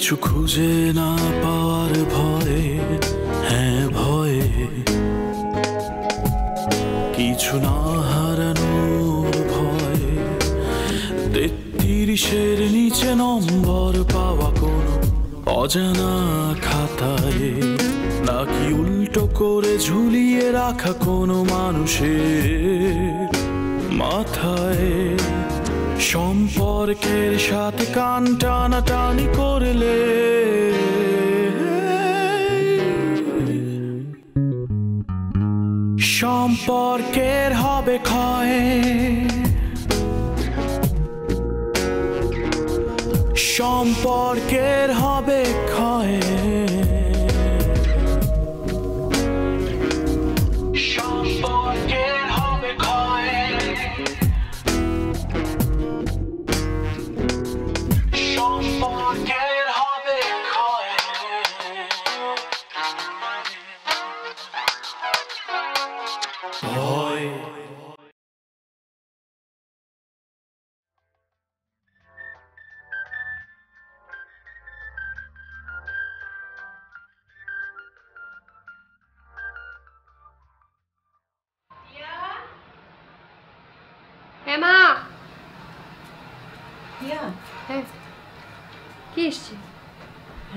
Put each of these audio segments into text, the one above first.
কিছু খুঁজে না পাওয়ার ভয়ে, হ্যাঁ ভয়ে, কিছু না হারানোর ভয়ে, 33-এর নিচে নম্বর পাওয়া কোনো অজানা খাতায়, নাকি উল্টো করে ঝুলিয়ে রাখা কোনো মানুষের মাথায়। সম্পর্কের সাথে কান টানাটানি করলে সম্পর্কের হবে ক্ষয়, সম্পর্কের হবে ক্ষয়, সম্পর্কের হবে ক্ষয়, সম্পর্কের হবে ক্ষয়। ভয় মা। হ্যাঁ, কে এসছে?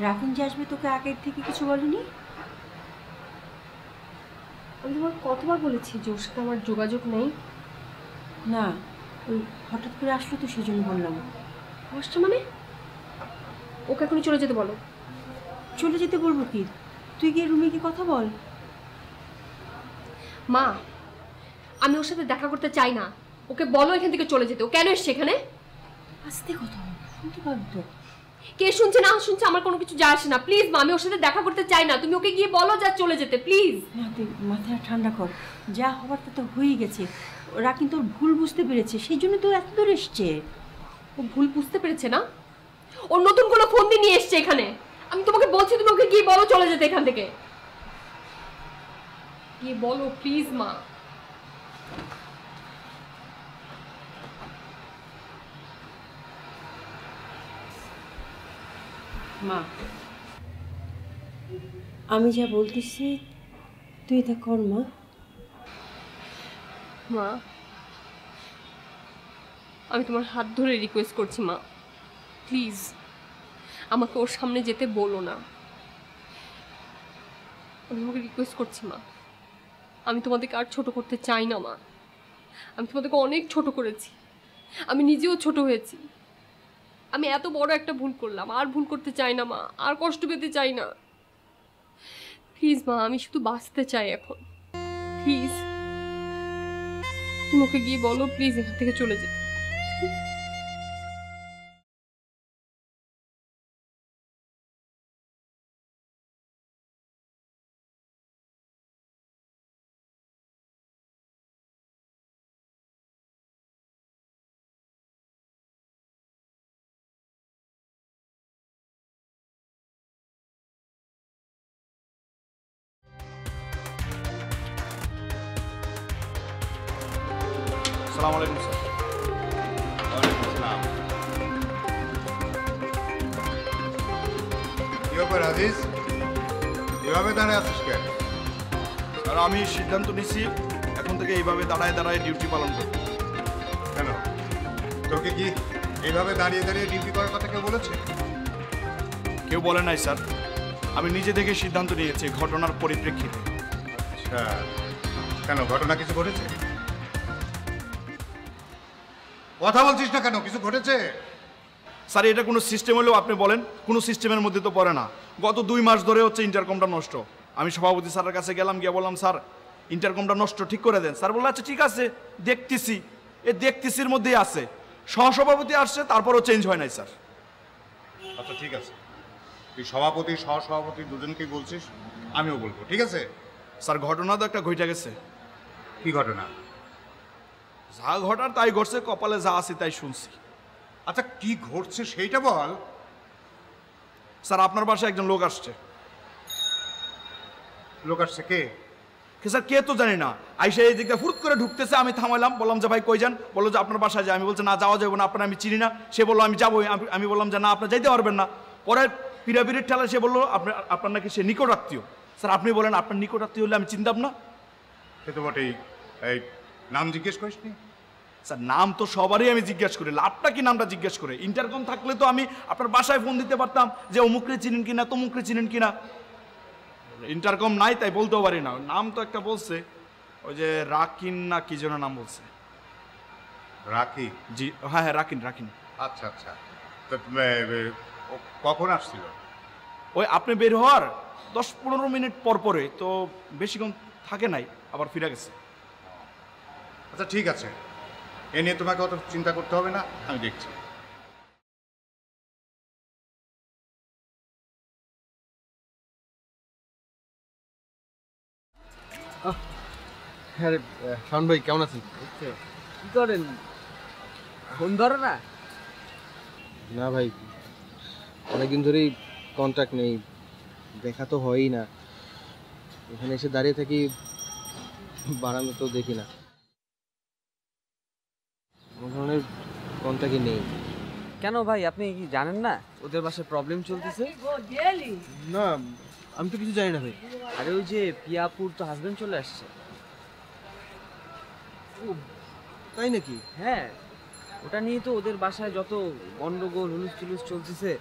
রাফিন যে আসবে তোকে আগের থেকে কিছু বলেনি? আমি তোমার কতবার বলেছি যে ওর সাথে আমার যোগাযোগ নেই। না, ওই হঠাৎ করে আসলো তো সেই জন্য বললাম। আসছে মানে? ওকে এখনই চলে যেতে বলো। চলে যেতে বলবো কি? তুই গিয়ে রুমে গিয়ে কথা বল। মা, আমি ওর সাথে দেখা করতে চাই না। ওকে বলো এখান থেকে চলে যেতে। ও কেন এসছে এখানে? আস্তে কথা বল, শুনতে পাবি তো। কে শুনছে না শুনছে আমার কোনো কিছু যায় আসে না। প্লিজ মা, আমি ওর সাথে দেখা করতে চাই না। তুমি ওকে গিয়ে বলো যা চলে যেতে, প্লিজ। না, তুই মাথা ঠান্ডা কর। যা হবার তা তো হয়েই গেছে। ওরা কিন্তু ওর ভুল বুঝতে পেরেছে, সেই জন্য তো এত দূর এসছে। ও ভুল বুঝতে পেরেছে না? ওর নতুন কোনো ফোন দিয়ে নিয়ে এসছে এখানে। আমি তোমাকে বলছি তুমি ওকে গিয়ে বলো চলে যেতে এখান থেকে। গিয়ে বলো প্লিজ মা। মা, আমি যা বলতেছি তুই তা কর মা। মা, আমি তোমার হাত ধরে রিকোয়েস্ট করছি মা, প্লিজ আমাকে ওর সামনে যেতে বলো না। আমি তোমাকে রিকোয়েস্ট করছি মা। আমি তোমাদেরকে আর ছোট করতে চাই না মা। আমি তোমাদেরকে অনেক ছোট করেছি, আমি নিজেও ছোট হয়েছি। আমি এত বড় একটা ভুল করলাম, আর ভুল করতে চাই না মা, আর কষ্ট পেতে চাই না। প্লিজ মা, আমি শুধু বাঁচতে চাই এখন। প্লিজ তুমি ওকে গিয়ে বলো প্লিজ এখান থেকে চলে যেতে। আসসালামু আলাইকুম স্যার। ওয়ালাইকুম আসসালাম। কি ব্যাপার আজিজ, এভাবে দাঁড়ায় আছিস কেন? আর আমি সিদ্ধান্ত নিছি এখন থেকে এইভাবে দাঁড়ায় দাঁড়ায় ডিউটি পালন করব। কেন, তোকে কি এইভাবে দাঁড়িয়ে দাঁড়িয়ে ডিউটি করার কথা কেউ বলেছে? কেউ বলে নাই স্যার, আমি নিজে থেকে সিদ্ধান্ত নিয়েছি ঘটনার পরিপ্রেক্ষিতে। আচ্ছা, কেন ঘটনা কিছু ঘটেছে? কথা বলছিস না কেন? কিছু ঘটেছে? স্যার এটা কোনো সিস্টেম হলেও আপনি বলেন, কোনো সিস্টেমের মধ্যে তো পড়ে না। গত 2 মাস ধরে হচ্ছে ইন্টারকমটা নষ্ট। আমি সভাপতি স্যারের কাছে গেলাম, গিয়ে বললাম স্যার ইন্টারকমটা নষ্ট ঠিক করে দেন। স্যার বললো আচ্ছা ঠিক আছে দেখতেছি। এই দেখতেছির মধ্যেই আছে। সহসভাপতি আসছে তারপরও চেঞ্জ হয় নাই স্যার। আচ্ছা ঠিক আছে, তুই সভাপতি সহসভাপতি দুজনকেই বলছিস, আমিও বলবো, ঠিক আছে? স্যার ঘটনা তো একটা ঘটে গেছে। কি ঘটনা? যা ঘটার তাই ঘটছে, কপালে যা আছে তাই শুনছি। আচ্ছা কি ঘটছে সেইটা বল। স্যার আপনার বাসায় একজন লোক আসছে। লোক আসছে? কে? স্যার কে তো জানি না, আইসা এই দিকটা ফুরুত করে ঢুকতেছে। আমি থামাইলাম, বললাম যে ভাই কই যান? বললো যে আপনার বাসায় যায়। আমি বলছি না যাওয়া যাবে না, আপনার আমি চিনি না। সে বললো আমি যাবো। আমি বললাম যে না আপনি যাইতে পারবেন না। পরে পিরাপিরের ঠেলা সে বললো আপনার নাকি সে নিকট আত্মীয়। স্যার আপনি বলেন আপনার নিকট আত্মীয় হলে আমি চিনতাম না? সে তো বটেই। এই নাম জিজ্ঞেস করিস নি? স্যার নাম তো সবারই আমি জিজ্ঞেস করি, লাভটা কি নামটা জিজ্ঞেস করে? ইন্টারকম থাকলে তো আমি আপনার বাসায় ফোন দিতে পারতাম যে অমুকরে চিনেন কিনা তমুকরে চিনেন কিনা। ইন্টারকম নাই তাই বলতেও পারি না। নাম তো একটা বলছে, ওই যে রাকিন না কি যেন নাম বলছে। রাখি? জি হ্যাঁ হ্যাঁ রাকিন রাকিন। আচ্ছা আচ্ছা। তো ও কখন আসছিল? ওই আপনি বের হওয়ার 10-15 মিনিট পর পরে, তো বেশিক্ষণ থাকে নাই, আবার ফিরে গেছে। আচ্ছা ঠিক আছে, এ নিয়ে তোমাকে অত চিন্তা করতে হবে না, আমি দেখছি। হ্যাঁ রে, শাওন ভাই কেমন আছেন? কি করেন? ফোন ধরো না? না ভাই, অনেকদিন ধরেই কন্ট্যাক্ট নেই, দেখা তো হয়ই না। এখানে এসে দাঁড়িয়ে থাকি, বারান্দা তো দেখি না, কোনো ধরনের কন্ট্যাক্টই নেই। কেন ভাই, আপনি কি জানেন না ওদের বাসায় প্রবলেম চলতেছে? না, আমি তো কিছু জানি না ভাই। আরে ওই যে পিয়াপুর তো হাজবেন্ড চলে আসছে। ও তাই নাকি? হ্যাঁ, ওটা নিয়ে তো ওদের বাসায় যত গন্ডগোল হুলুস টুলুস চলতেছে।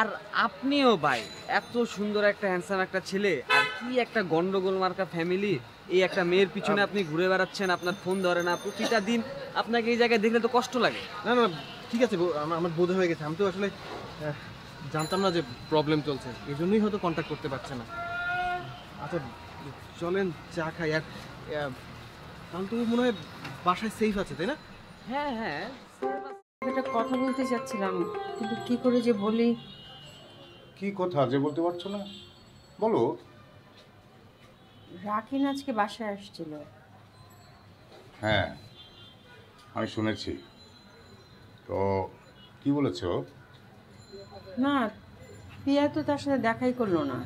আর আপনিও ভাই, এত সুন্দর একটা হ্যান্ডসাম একটা ছেলে, আর কি একটা গন্ডগোল মার্কা ফ্যামিলি, এই একটা মেয়ের পিছনে আপনি ঘুরে বেড়াচ্ছেন, আপনার ফোন ধরে না, প্রতিটা দিন আপনাকে এই জায়গায় দেখলে তো কষ্ট লাগে। না না ঠিক আছে, আমার বোধ হয়ে গেছে। আমি তো আসলে জানতাম না যে প্রবলেম চলছে, এই জন্যই হয়তো কন্ট্যাক্ট করতে পারছে না। আচ্ছা চলেন চা খাই। আর তাহলে তো মনে হয় বাসায় সেফ আছে, তাই না? হ্যাঁ হ্যাঁ, একটা কথা বলতে চাচ্ছিলাম, কিন্তু কি করে যে বলি। কি কথা যে বলতে পারছো না, বলো। রাকিন আজকে বাসায় আসছিল। হ্যাঁ আমি শুনেছি, তো কি বলেছো? না, পিয়া তো তার সাথে দেখাই করলো না,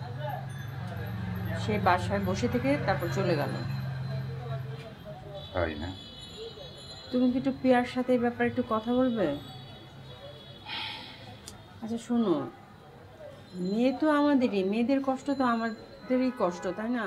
সে বাসায় বসে থেকে তারপর চলে গেল। তাই না? তুমি কি একটু পিয়ার সাথে এই ব্যাপারে একটু কথা বলবে? আচ্ছা শোনো, মেয়ে তো আমাদেরই, মেয়েদের কষ্ট তো আমাদেরই কষ্ট, তাই না?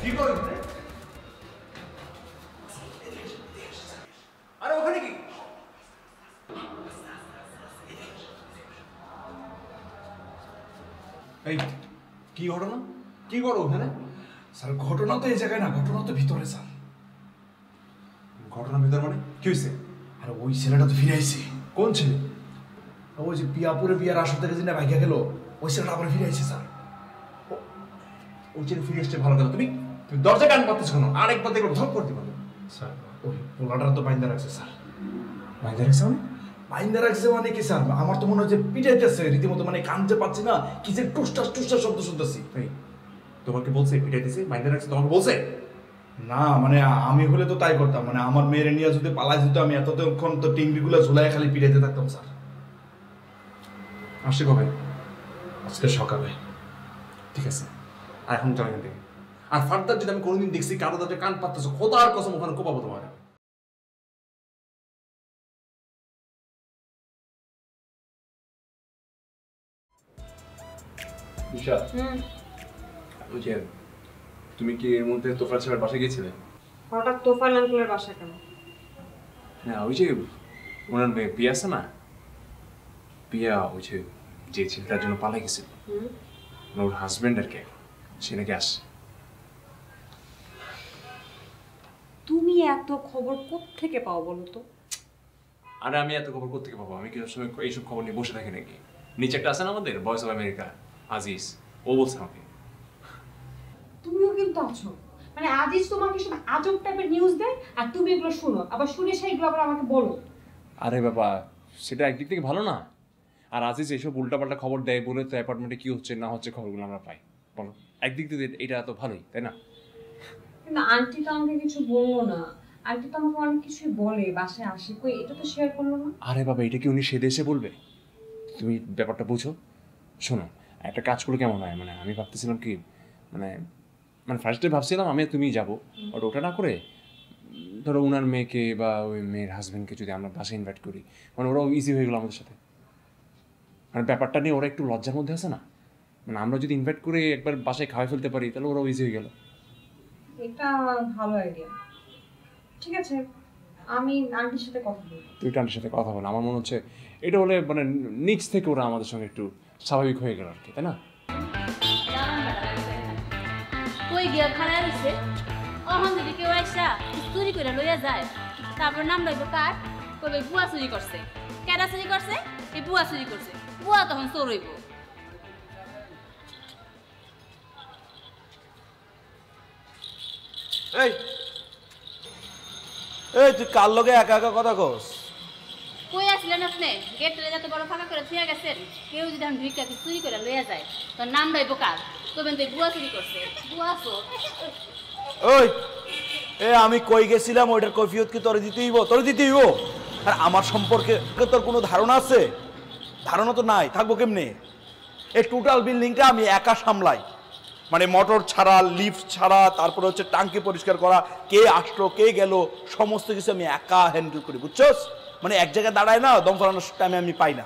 কি করেন? আরে ওখানে কি? এই কি ঘটনা? কি করো ওখানে? স্যার ঘটনা তো এই জায়গায় না, ঘটনা তো ভিতরে স্যার। ঘটনার ভিতর মানে কি হয়েছে? আরে ওই ছেলেটা তো ফিরে আইছে। কোন ছেলে? ওই যে পিয়াপুরে বিয়ার আসর থেকে যেটা ভাইগা গেল, ওই ছেলেটা আবার ফিরে আইছে স্যার। ওই ছেলে ফিরে এসছে ভালো কথা, তুমি দরজা কান পাচ্ছ কেন? আরেকবার দেখো ধপ করতে পারো। স্যার ওই পোলাটা তো বাইন্দা রাখছে স্যার। বাইরে রাখছে মানে? বাইন্দা রাখছে মানে কি স্যার? আমার তো মনে হচ্ছে পিটাইতেছে রীতিমতো, মানে কানতে পাচ্ছি না, কি যে টুসটাস টুসটাস শব্দ শুনতেছি। এই তোমাকে বলছে পিটাইতেছে, বাইরে রাখছে তোমাকে বলছে? না মানে আমি হলে তো তাই করতাম, মানে আমার মেয়ের নিয়ে যদি পালাই যেত আমি এতক্ষণ তো টিংরিগুলো ঝুলাই খালি পিটাইতে থাকতাম স্যার। আসছে কবে? আজকে সকালে। ঠিক আছে, আর এখন চলে এখান থেকে। আর ফার্দার যদি আমি কোনোদিন দেখছি কারো দরজা কান পাততেছো, খোদার কসম ওখানে কোপাবো তোমার। ঈশা, ওই যে তুমি কি এর মধ্যে তোফার সাহেবের বাসায় গিয়েছিলে? হঠাৎ তোফাল আঙ্কেলের বাসা কেন? হ্যাঁ, ওই যে ওনার মেয়ে পিয়া আছে না, পিয়া ওই যে ছেলেটার জন্য পালাই গেছিল, ওর হাজবেন্ড আর কে, সে নাকি আসছে। তুমি এত খবর কোত্থেকে পাও বলো তো? আর আমি এত খবর কোত্থেকে পাবো? আমি কি সময় এইসব খবর নিয়ে বসে থাকি নাকি? নিচে একটা আছে না আমাদের ভয়েস অফ আমেরিকা, আজিজ, ও বলছে আমাকে। তুমিও কিন্তু আছো, মানে আজিজ তোমাকে সব আজব টাইপের নিউজ দেয় আর তুমি এগুলো শুনো, আবার শুনে সেইগুলো আবার আমাকে বলো। আরে বাবা, সেটা একদিক থেকে ভালো না? আর আজিজ এইসব উল্টাপাল্টা খবর দেয় বলে তো অ্যাপার্টমেন্টে কি হচ্ছে না হচ্ছে খবরগুলো আমরা পাই। বলো, একদিক থেকে এটা তো ভালোই, তাই না? কিন্তু আন্টি তো আমাকে কিছু বললো না। আন্টি তো আমাকে অনেক কিছুই বলে, বাসায় আসে, কই এটা তো শেয়ার করলো না। আরে বাবা, এটা কি উনি সে দেশে বলবে? তুমি ব্যাপারটা বুঝো। শোনো, একটা কাজ করে কেমন হয়, মানে আমি ভাবতেছিলাম কি, মানে মানে ফার্স্টে ভাবছিলাম আমি আর তুমি যাবো, বাট ওটা না করে ধরো ওনার মেয়েকে বা ওই মেয়ের হাজব্যান্ডকে যদি আমরা বাসায় ইনভাইট করি, মানে ওরাও ইজি হয়ে গেলো আমাদের সাথে। মানে ব্যাপারটা নিয়ে ওরা একটু লজ্জার মধ্যে আছে না, মানে আমরা যদি ইনভাইট করে একবার বাসায় খাওয়াই ফেলতে পারি তাহলে ওরাও ইজি হয়ে গেল। এটা ভালো আইডিয়া। ঠিক আছে, আমি আন্টির সাথে কথা বলবো। তুই আন্টির সাথে কথা বল, আমার মনে হচ্ছে এটা হলে মানে নিচ থেকে ওরা আমাদের সঙ্গে একটু স্বাভাবিক হয়ে গেল আর কি, তাই না? কই গিয়া খাড়া রইছে, অহন যদি কেউ আইসা চুরি করে লইয়া যায়, তারপর নাম লইব কার, কবে বুয়া চুরি করছে। কেডা চুরি করছে? এই বুয়া চুরি করছে। বুয়া তখন চোর হইব। এই এই তুই কার লগে একা একা কথা কস? কই আসলেন আপনি? গেটে যত বড় ফাঁকা করে থুয়া গেছেন, কেউ যদি আমি ভিক্ষা চুরি করে লইয়া যায়, তোর নাম লইব কার? কবেন তুই বুয়া চুরি করছে। বুয়া চোর। ওই আমি কই গেছিলাম ওইটার কৈফিয়ত কি তোরে দিতেই হইব? তোরে দিতেই হইব? আর আমার সম্পর্কে তোর কোনো ধারণা আছে? ধারণা তো নাই, থাকবো কেমনে? এই টোটাল বিল্ডিংটা আমি একা সামলাই, মানে মোটর ছাড়া, লিফট ছাড়া, তারপরে হচ্ছে টাঙ্কি পরিষ্কার করা, কে আসলো কে গেল সমস্ত কিছু আমি একা হ্যান্ডেল করি, বুঝছস? মানে এক জায়গায় দাঁড়ায় না, দম ফেলানোর টাইমে আমি পাই না।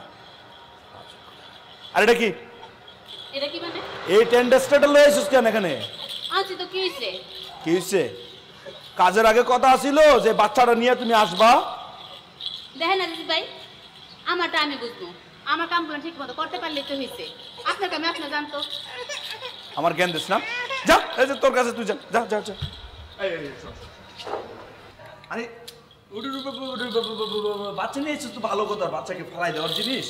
আর এটা কি? এটা কি মানে? এই টেন্ডাস্টারটা লয়ে আসিস কেন এখানে? আচ্ছা তো কি হইছে? কি হইছে? কাজের আগে কথা ছিল যে বাচ্চাটা নিয়ে তুমি আসবা। দেখেন আজিজ ভাই, আমারটা আমি বুঝবো, আমার কামগুলো ঠিক মতো করতে পারলেই তো হয়েছে। আপনার কামে আপনার জানতো। আমার জ্ঞান দিস না, যা এই যে তোর কাছে তুই যা যা যা যা। আরে বাচ্চা নিয়ে এসেছিস তো ভালো কথা, বাচ্চাকে ফেলাই দেওয়ার জিনিস।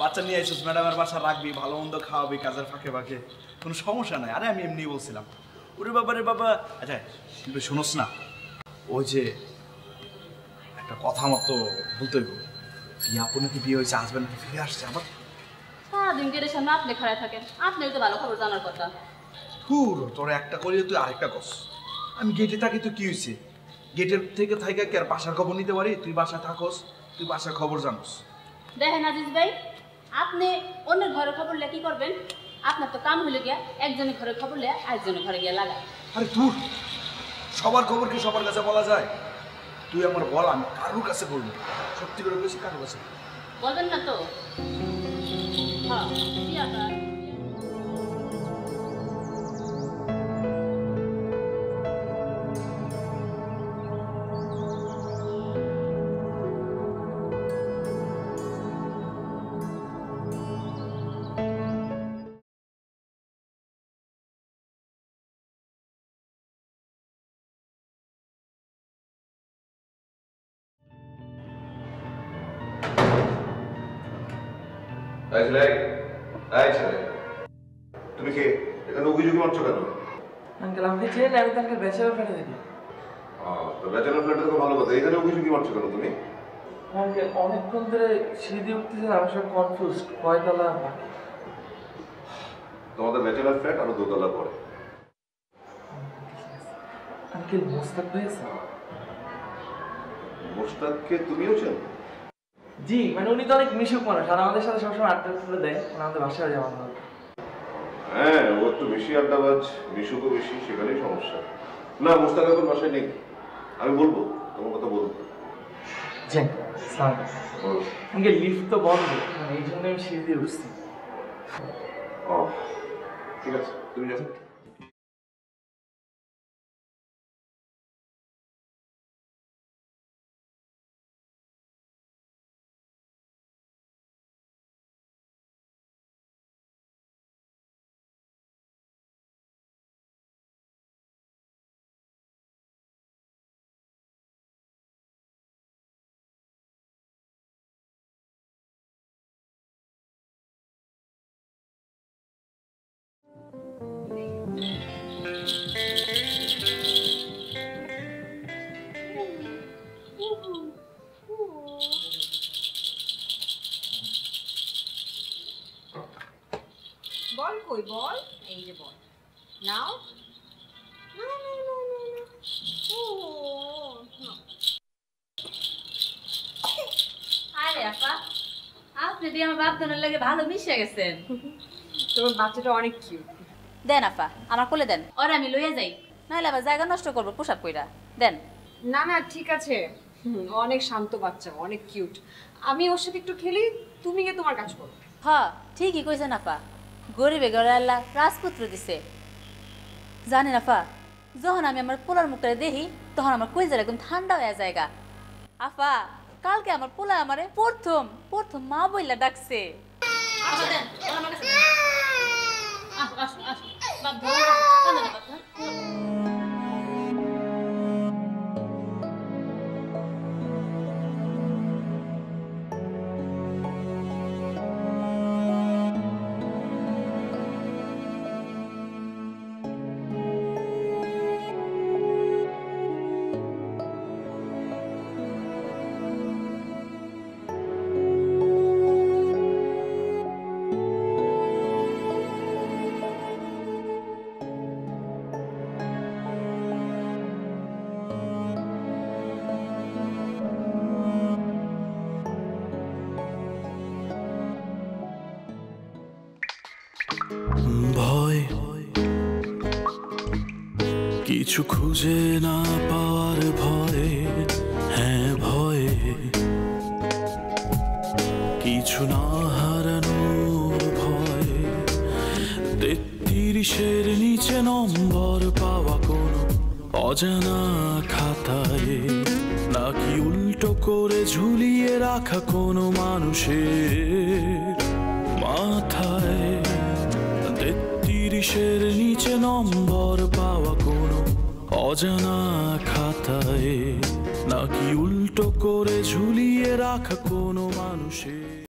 বাচ্চা নিয়ে এসেছিস, ম্যাডামের বাসা রাখবি, ভালো মন্দ খাওয়াবি কাজের ফাঁকে ফাঁকে, কোনো সমস্যা নাই। আরে আমি এমনি বলছিলাম। ওরে বাবা রে বাবা। আচ্ছা শিল্পী শোনোস না, ওই যে একটা কথা আমার তো বলতে হইব, আপু নাকি বিয়ে হয়েছে, হাজব্যান্ড নাকি ফিরে আসছে আবার। সারাদিন গেটের সামনে আপনি খাড়ায় থাকেন, আপনার তো ভালো খবর জানার কথা। তোর একটা করিয়ে তুই আরেকটা কস। আমি গেটে থাকি, তুই কি হয়েছে? গেটের থেকে থাইকা কি আর বাসার খবর নিতে পারি? তুই বাসায় থাকস, তুই বাসার খবর জানোস। দেখেন আজিজ ভাই, আপনি অন্যের ঘরের খবর লে কি করবেন? আপনার তো কাম হইলে গিয়া একজনের ঘরের খবর লে আরেকজনের ঘরে গিয়া লাগা। আরে তুই সবার খবর কি সবার কাছে বলা যায়? তুই আমার বল, আমি কারোর কাছে বলবো, সত্যি করে বলছি কারোর কাছে বলবেন না তো? হ্যাঁ, কি আবার? তুমি কে? এখানে অভিযোগ মারছো কেন? আঙ্কেল আপনি চেন, আমি তো আঙ্কেল ব্যাচেলর ফ্ল্যাটে থাকি। তো ব্যাচেলর ফ্ল্যাটে তো ভালো কথা, এখানে অভিযোগ মারছো কেন তুমি? আঙ্কেল অনেকক্ষণ ধরে সিঁড়ি দিয়ে উঠতেছেন, আমি সব কনফিউজ, কয়তলা বাকি? তোমাদের ব্যাচেলর ফ্ল্যাট আরো দোতলা পরে। আঙ্কেল মোস্তাক ভাই স্যার। মোস্তাককে তুমিও চেন? জি, মানে উনি তো অনেক মিশুক মানুষ, আর আমাদের সাথে সবসময় আড্ডা তুলে দেয়, আমাদের বাসায় যাওয়া হয়। হ্যাঁ, ও একটু বেশি আড্ডাবাজ, মিশুকও বেশি, সেখানেই সমস্যা। না, মোস্তাক এখন বাসায় নেই, আমি বলবো, তোমার কথা বলবো। আঙ্কেল লিফট তো বন্ধ, মানে এই জন্য আমি সিঁড়ি দিয়ে উঠছি। ও ঠিক আছে, তুমি যাও। বল কই বল, এই যে বল নাও। আরে আপা, আপনি দিয়ে আমার বাপদানের লাগে ভালো মিশে গেছেন। তোমার বাচ্চাটা অনেক কিউট। দেন আপা, আমার কোলে দেন, ওরা আমি লইয়া যাই, নাহলে আবার জায়গা নষ্ট করবো পোশাক কইরা। দেন। না না ঠিক আছে, অনেক শান্ত বাচ্চা, অনেক কিউট। আমি ওর সাথে একটু খেলি, তুমি গিয়ে তোমার কাজ করো। হ্যাঁ ঠিকই কইছেন আপা, গরিবে গড়ে আল্লাহ রাজপুত্র দিছে। জানেন আপা, যখন আমি আমার পোলার মুখটা দেখি তখন আমার কইজার একদম ঠান্ডা হয়ে জায়গা। আপা কালকে আমার পোলা আমারে প্রথম প্রথম মা বইলা ডাকছে। ভয় কিছু খুঁজে না পাওয়ার ভয়ে, হ্যাঁ ভয়ে কিছু না হারানোর ভয়ে, 33-এর নিচে নম্বর পাওয়া কোনো অজানা খাতায়, নাকি উল্টো করে ঝুলিয়ে রাখা কোনো মানুষের মাথায়। 33-এর নিচে নম্বর পাওয়া কোনো অজানা খাতায়, নাকি উল্টো করে ঝুলিয়ে রাখা কোনো মানুষের